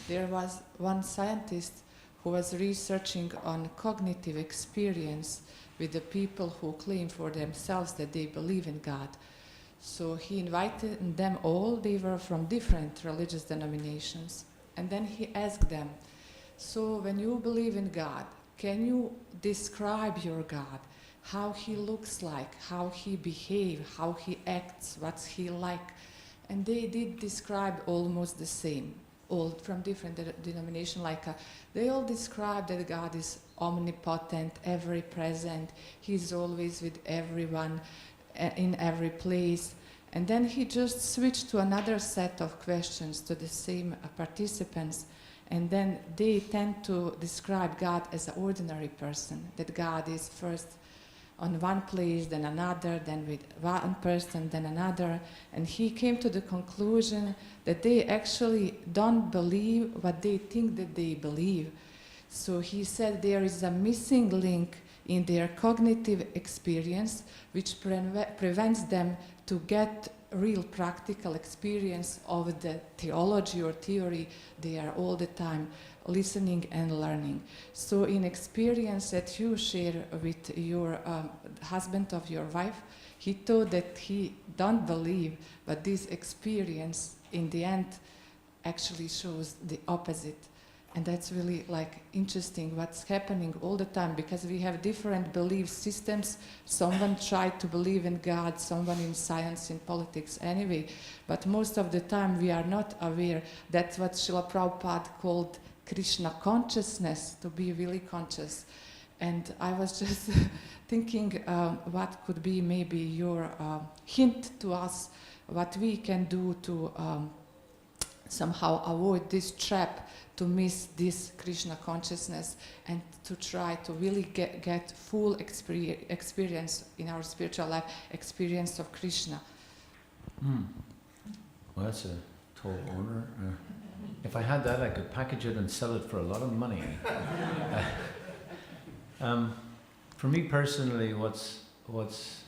There was one scientist who was researching on cognitive experience with the people who claim for themselves that they believe in God. So he invited them all, they were from different religious denominations, and then he asked them, so when you believe in God, can you describe your God? How he looks like, how he behaves, how he acts, what's he like? And they did describe almost the same, all from different denominations. They all describe that God is omnipotent, ever present, he's always with everyone, in every place. And then he just switched to another set of questions to the same participants. And then they tend to describe God as an ordinary person, that God is first on one place, then another, then with one person, then another. And he came to the conclusion that they actually don't believe what they think that they believe. So he said there is a missing link in their cognitive experience which prevents them to get real practical experience of the theology or theory they are all the time listening and learning. So in experience that you share with your husband of your wife, he thought that he don't believe, but this experience in the end actually shows the opposite. And that's really interesting what's happening all the time, because we have different belief systems. Someone tried to believe in God, someone in science, in politics, anyway. But most of the time we are not aware. That's what Srila Prabhupada called Krishna consciousness, to be really conscious. And I was just thinking what could be maybe your hint to us, what we can do to somehow avoid this trap, to miss this Krishna consciousness, and to try to really get full experience in our spiritual life, experience of Krishna. Well, that's a tall order. If I had that, I could package it and sell it for a lot of money. For me personally, what's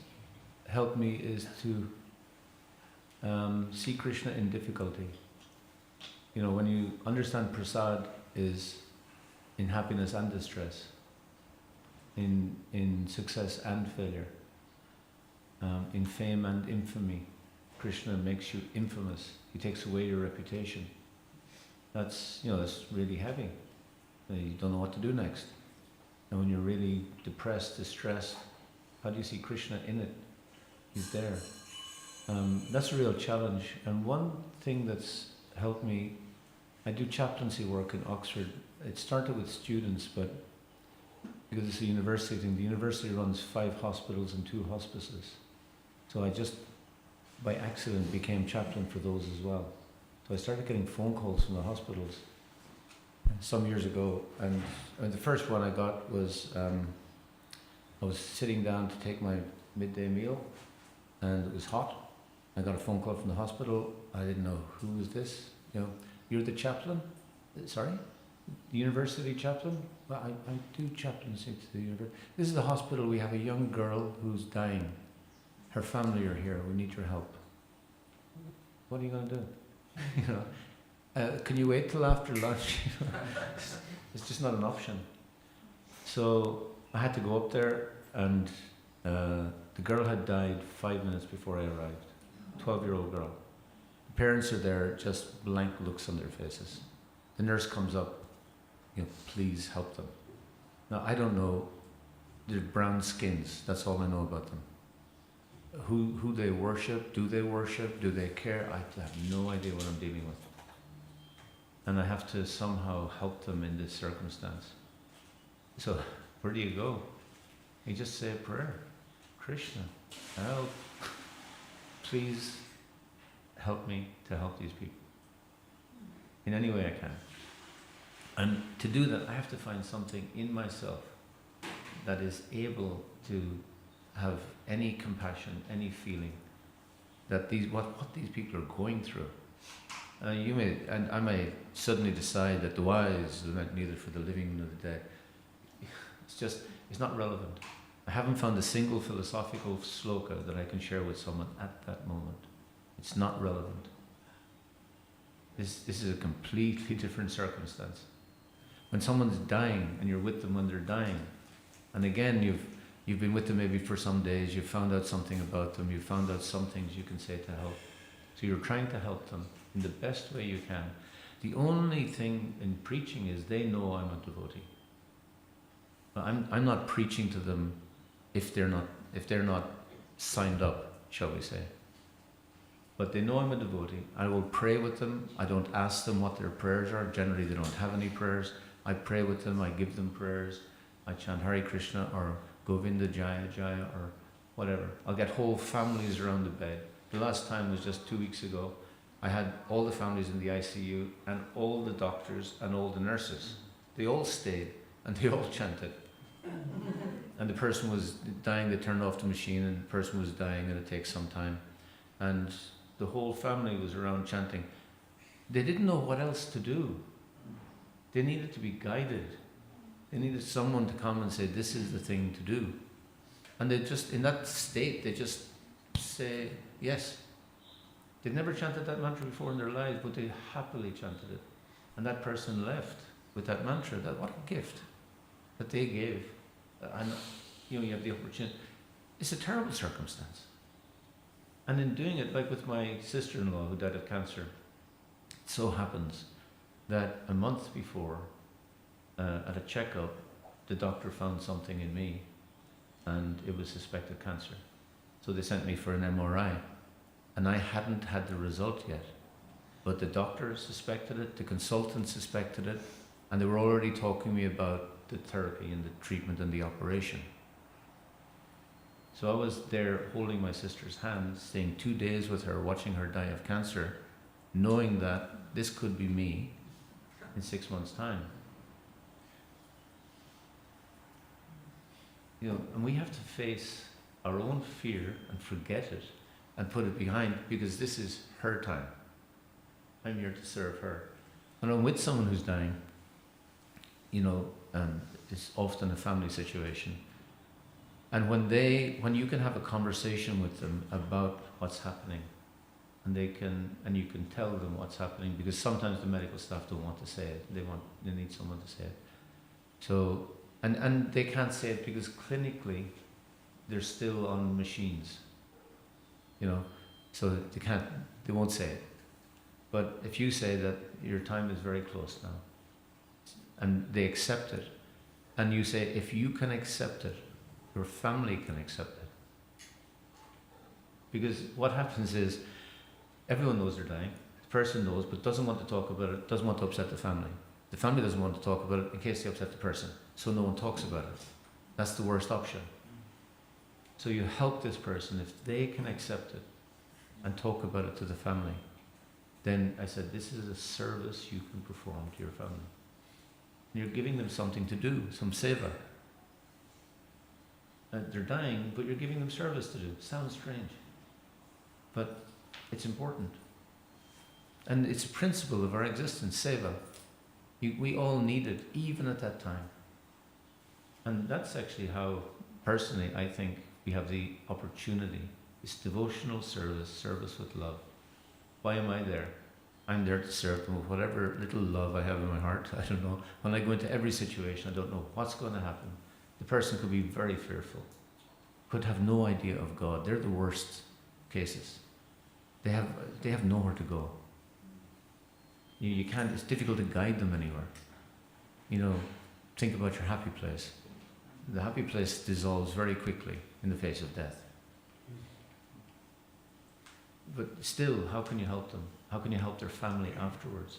helped me is to see Krishna in difficulty. You know, when you understand prasad is in happiness and distress, in success and failure, in fame and infamy. Krishna makes you infamous. He takes away your reputation. That's really heavy. You don't know what to do next. And when you're really depressed, distressed, how do you see Krishna in it? He's there. That's a real challenge. And one thing that's helped me, I do chaplaincy work in Oxford. It started with students, but because it's a university thing, the university runs 5 hospitals and 2 hospices. So I just, by accident, became chaplain for those as well. So I started getting phone calls from the hospitals some years ago, and the first one I got was, I was sitting down to take my midday meal, and it was hot. I got a phone call from the hospital. I didn't know, who was this? You're the chaplain? Sorry? The university chaplain? Well, I do chaplaincy to the university. This is the hospital. We have a young girl who's dying. Her family are here. We need your help. What are you going to do? can you wait till after lunch? It's just not an option. So I had to go up there, and the girl had died 5 minutes before I arrived. 12-year-old girl. The parents are there, just blank looks on their faces. The nurse comes up, please help them. Now, I don't know, they're brown skins, that's all I know about them. Who they worship, do they care? I have no idea what I'm dealing with. And I have to somehow help them in this circumstance. So, where do you go? You just say a prayer. Krishna, help. Please help me to help these people in any way I can. And to do that, I have to find something in myself that is able to have any compassion, any feeling that what these people are going through. I may suddenly decide that the wise are not neither for the living nor the dead. It's not relevant. I haven't found a single philosophical sloka that I can share with someone at that moment. It's not relevant. This is a completely different circumstance. When someone's dying and you're with them when they're dying, and again you've been with them maybe for some days, you've found out something about them, you've found out some things you can say to help. So you're trying to help them in the best way you can. The only thing in preaching is they know I'm a devotee. I'm not preaching to them if they're not signed up, shall we say. But they know I'm a devotee. I will pray with them. I don't ask them what their prayers are. Generally, they don't have any prayers. I pray with them. I give them prayers. I chant Hare Krsna or Govinda Jaya Jaya or whatever. I'll get whole families around the bed. The last time was just 2 weeks ago. I had all the families in the ICU and all the doctors and all the nurses. They all stayed and they all chanted. And the person was dying, they turned off the machine, and the person was dying, and it takes some time. And the whole family was around chanting. They didn't know what else to do. They needed to be guided. They needed someone to come and say, this is the thing to do. And they just, in that state, they just say, yes. They'd never chanted that mantra before in their lives, but they happily chanted it. And that person left with that mantra. What a gift that they gave. And you have the opportunity. It's a terrible circumstance. And in doing it, like with my sister-in-law who died of cancer, it so happens that a month before, at a checkup, the doctor found something in me, and it was suspected cancer. So they sent me for an MRI, and I hadn't had the result yet. But the doctor suspected it, the consultant suspected it, and they were already talking to me about the therapy and the treatment and the operation. So I was there holding my sister's hand, staying 2 days with her, watching her die of cancer, knowing that this could be me in 6 months' time. And we have to face our own fear and forget it and put it behind, because this is her time. I'm here to serve her. When I'm with someone who's dying, it's often a family situation. And when you can have a conversation with them about what's happening, and you can tell them what's happening, because sometimes the medical staff don't want to say it. They need someone to say it. So, and they can't say it because clinically they're still on machines. So they won't say it. But if you say that your time is very close now, and they accept it, and you say, if you can accept it, your family can accept it. Because what happens is, everyone knows they're dying, the person knows, but doesn't want to talk about it, doesn't want to upset the family. The family doesn't want to talk about it in case they upset the person, so no one talks about it. That's the worst option. So you help this person, if they can accept it and talk about it to the family, then I said, this is a service you can perform to your family. You're giving them something to do, some seva. They're dying, but you're giving them service to do. Sounds strange, but it's important. And it's a principle of our existence, seva. We all need it, even at that time. And that's actually how, personally, I think we have the opportunity. It's devotional service, service with love. Why am I there? I'm there to serve them with whatever little love I have in my heart. I don't know. When I go into every situation, I don't know what's going to happen. The person could be very fearful, could have no idea of God. They're the worst cases. They have nowhere to go. You can't. It's difficult to guide them anywhere. You know, think about your happy place. The happy place dissolves very quickly in the face of death. But still, how can you help them? How can you help their family afterwards?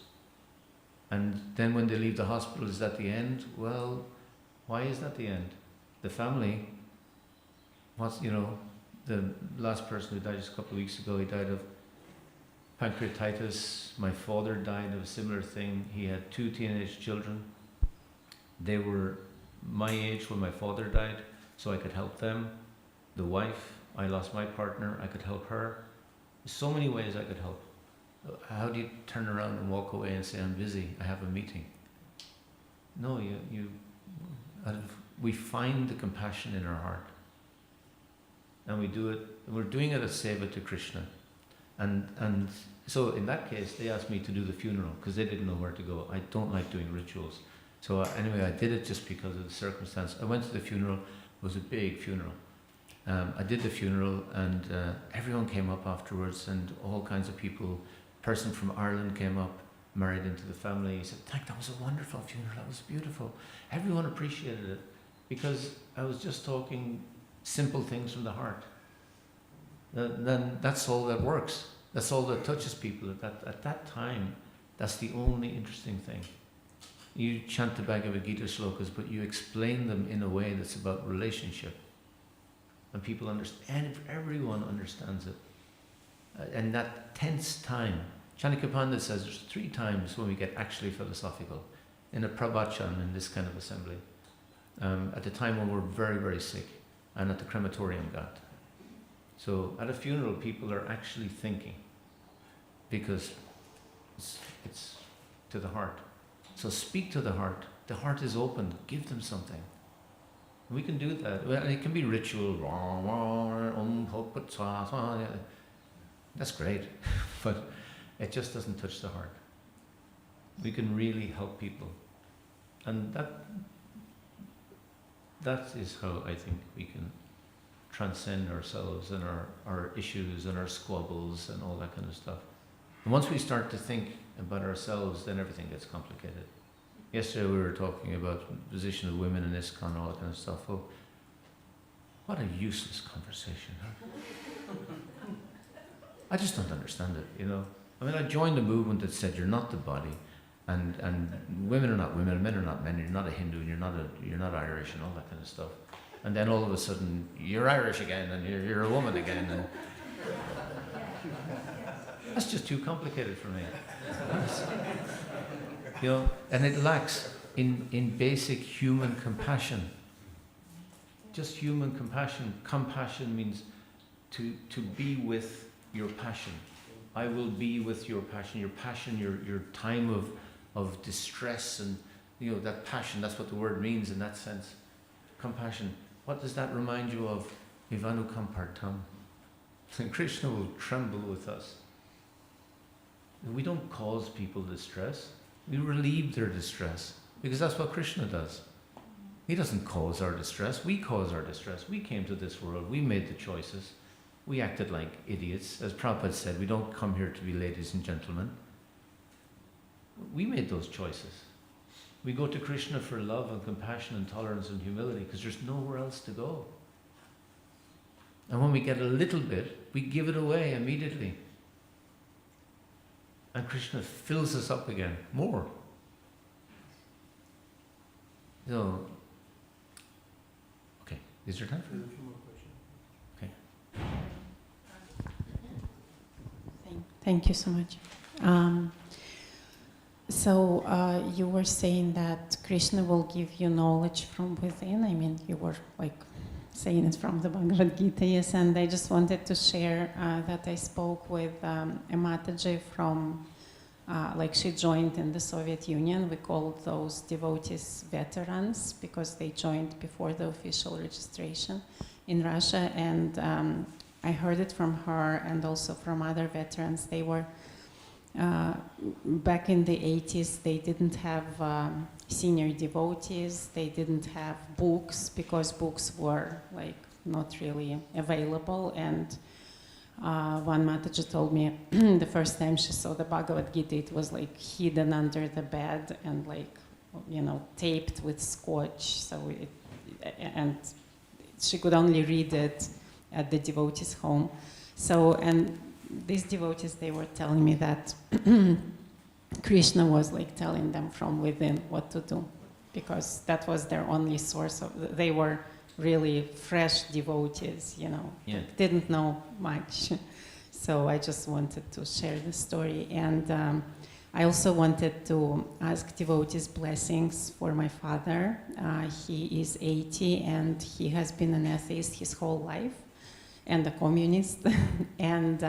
And then when they leave the hospital, is that the end? Well, why is that the end? The family, the last person who died just a couple of weeks ago, he died of pancreatitis. My father died of a similar thing. He had 2 teenage children. They were my age when my father died, so I could help them. The wife, I lost my partner, I could help her. There's so many ways I could help. How do you turn around and walk away and say, I'm busy, I have a meeting? No, we find the compassion in our heart. And we do it, we're doing it as seva to Krishna. And so in that case, they asked me to do the funeral because they didn't know where to go. I don't like doing rituals. So anyway, I did it just because of the circumstance. I went to the funeral, it was a big funeral. I did the funeral and everyone came up afterwards and all kinds of people. A person from Ireland came up, married into the family. He said, that was a wonderful funeral, that was beautiful. Everyone appreciated it because I was just talking simple things from the heart. Then that's all that works. That's all that touches people at that time. That's the only interesting thing. You chant the Bhagavad Gita shlokas, but you explain them in a way that's about relationship. And people understand, everyone understands it. And that tense time, Shaunaka Pandit says there's 3 times when we get actually philosophical. In a pravachan, in this kind of assembly. At the time when we're very, very sick, and at the crematorium ghat. So at a funeral, people are actually thinking, because it's to the heart. So speak to the heart. The heart is open. Give them something. We can do that. Well, it can be ritual. That's great, but it just doesn't touch the heart. We can really help people, and that is how I think we can transcend ourselves and our issues and our squabbles and all that kind of stuff. And once we start to think about ourselves, then everything gets complicated. Yesterday we were talking about the position of women in ISKCON and all that kind of stuff. Well, what a useless conversation, huh? I just don't understand it, I mean, I joined a movement that said you're not the body, and women are not women, men are not men, you're not a Hindu, and you're not Irish, and all that kind of stuff. And then all of a sudden, you're Irish again, and you're a woman again, and that's just too complicated for me. And it lacks in basic human compassion. Just human compassion. Compassion means to be with your passion. I will be with your passion. Your passion, your time of distress, and that passion. That's what the word means in that sense. Compassion. What does that remind you of? Vivanukampartam. And Krishna will tremble with us. We don't cause people distress. We relieve their distress, because that's what Krishna does. He doesn't cause our distress. We cause our distress. We came to this world. We made the choices. We acted like idiots. As Prabhupada said, we don't come here to be ladies and gentlemen. We made those choices. We go to Krishna for love and compassion and tolerance and humility because there's nowhere else to go. And when we get a little bit, we give it away immediately. And Krishna fills us up again, more. So, okay, is there time for a few more questions? Okay. Thank you so much. So you were saying that Krishna will give you knowledge from within. I mean, you were saying it from the Bhagavad Gita, yes. And I just wanted to share that I spoke with a Mataji from, she joined in the Soviet Union. We called those devotees veterans because they joined before the official registration in Russia. And I heard it from her and also from other veterans. They were back in the 80s, they didn't have senior devotees, they didn't have books because books were like not really available. And one Mataji told me the first time she saw the Bhagavad Gita, it was like hidden under the bed and like, you know, taped with scotch. So and she could only read it at the devotees' home. So, and these devotees, they were telling me that Krishna was like telling them from within what to do, because that was their only source of, they were really fresh devotees, you know, Yeah. didn't know much. So I just wanted to share the story. And I also wanted to ask devotees' blessings for my father. He is 80 and he has been an atheist his whole life and a communist. And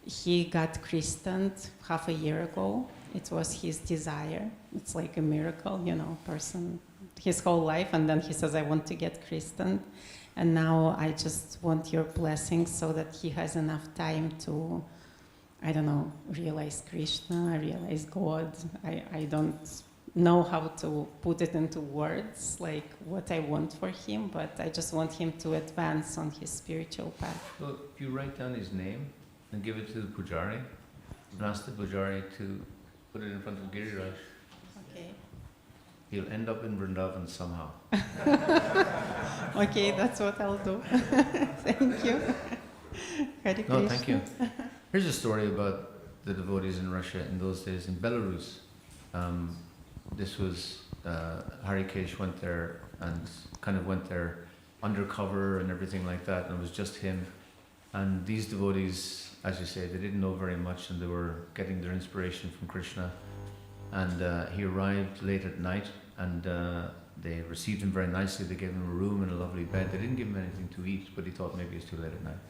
he got christened half a year ago. It was his desire. It's like a miracle, you know, person his whole life, and then he says, I want to get christened. And now I just want your blessings so that he has enough time to, I don't know, realize Krishna, realize God. I don't know how to put it into words, like what I want for him, but I just want him to advance on his spiritual path. Well, if you write down his name and give it to the pujari, and ask the pujari to put it in front of Giriraj, Okay. he'll end up in Vrindavan somehow. Okay, that's what I'll do. Thank you. Hare Krishna. No, thank you. Here's a story about the devotees in Russia in those days, in Belarus. This was, Harikesh went there and kind of went there undercover and everything like that, and it was just him. And these devotees, as you say, they didn't know very much and they were getting their inspiration from Krishna. And he arrived late at night and they received him very nicely. They gave him a room and a lovely bed. They didn't give him anything to eat, but he thought maybe it's too late at night.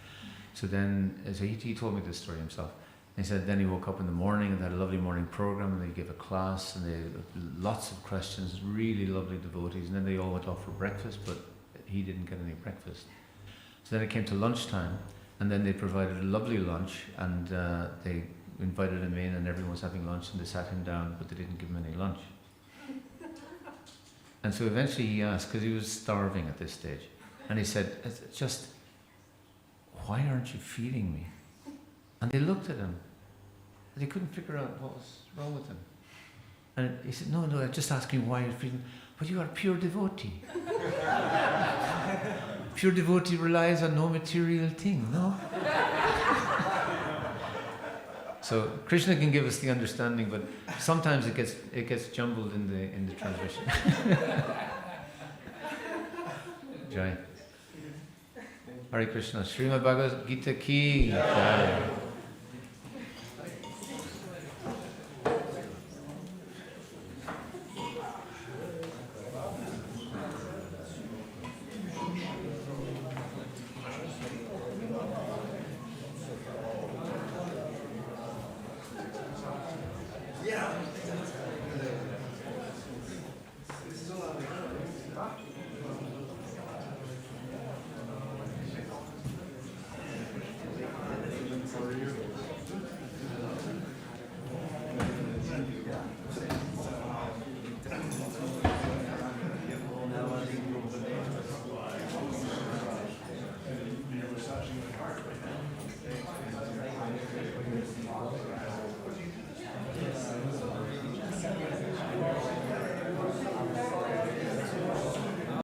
So then, he told me this story himself. He said then he woke up in the morning and they had a lovely morning program and they gave a class and they had lots of questions, really lovely devotees. And then they all went off for breakfast, but he didn't get any breakfast. So then it came to lunchtime and then they provided a lovely lunch and they invited him in and everyone was having lunch and they sat him down, but they didn't give him any lunch. And so eventually he asked, because he was starving at this stage, and he said, just, why aren't you feeding me? And they looked at him, and they couldn't figure out what was wrong with him. And he said, no, I'm just asking why you're feeding, but you are a pure devotee. Pure devotee relies on no material thing, no? So Krishna can give us the understanding, but sometimes it gets jumbled in the transmission. Jai. Hare Krishna. Srimad Bhagavad Gita ki jai.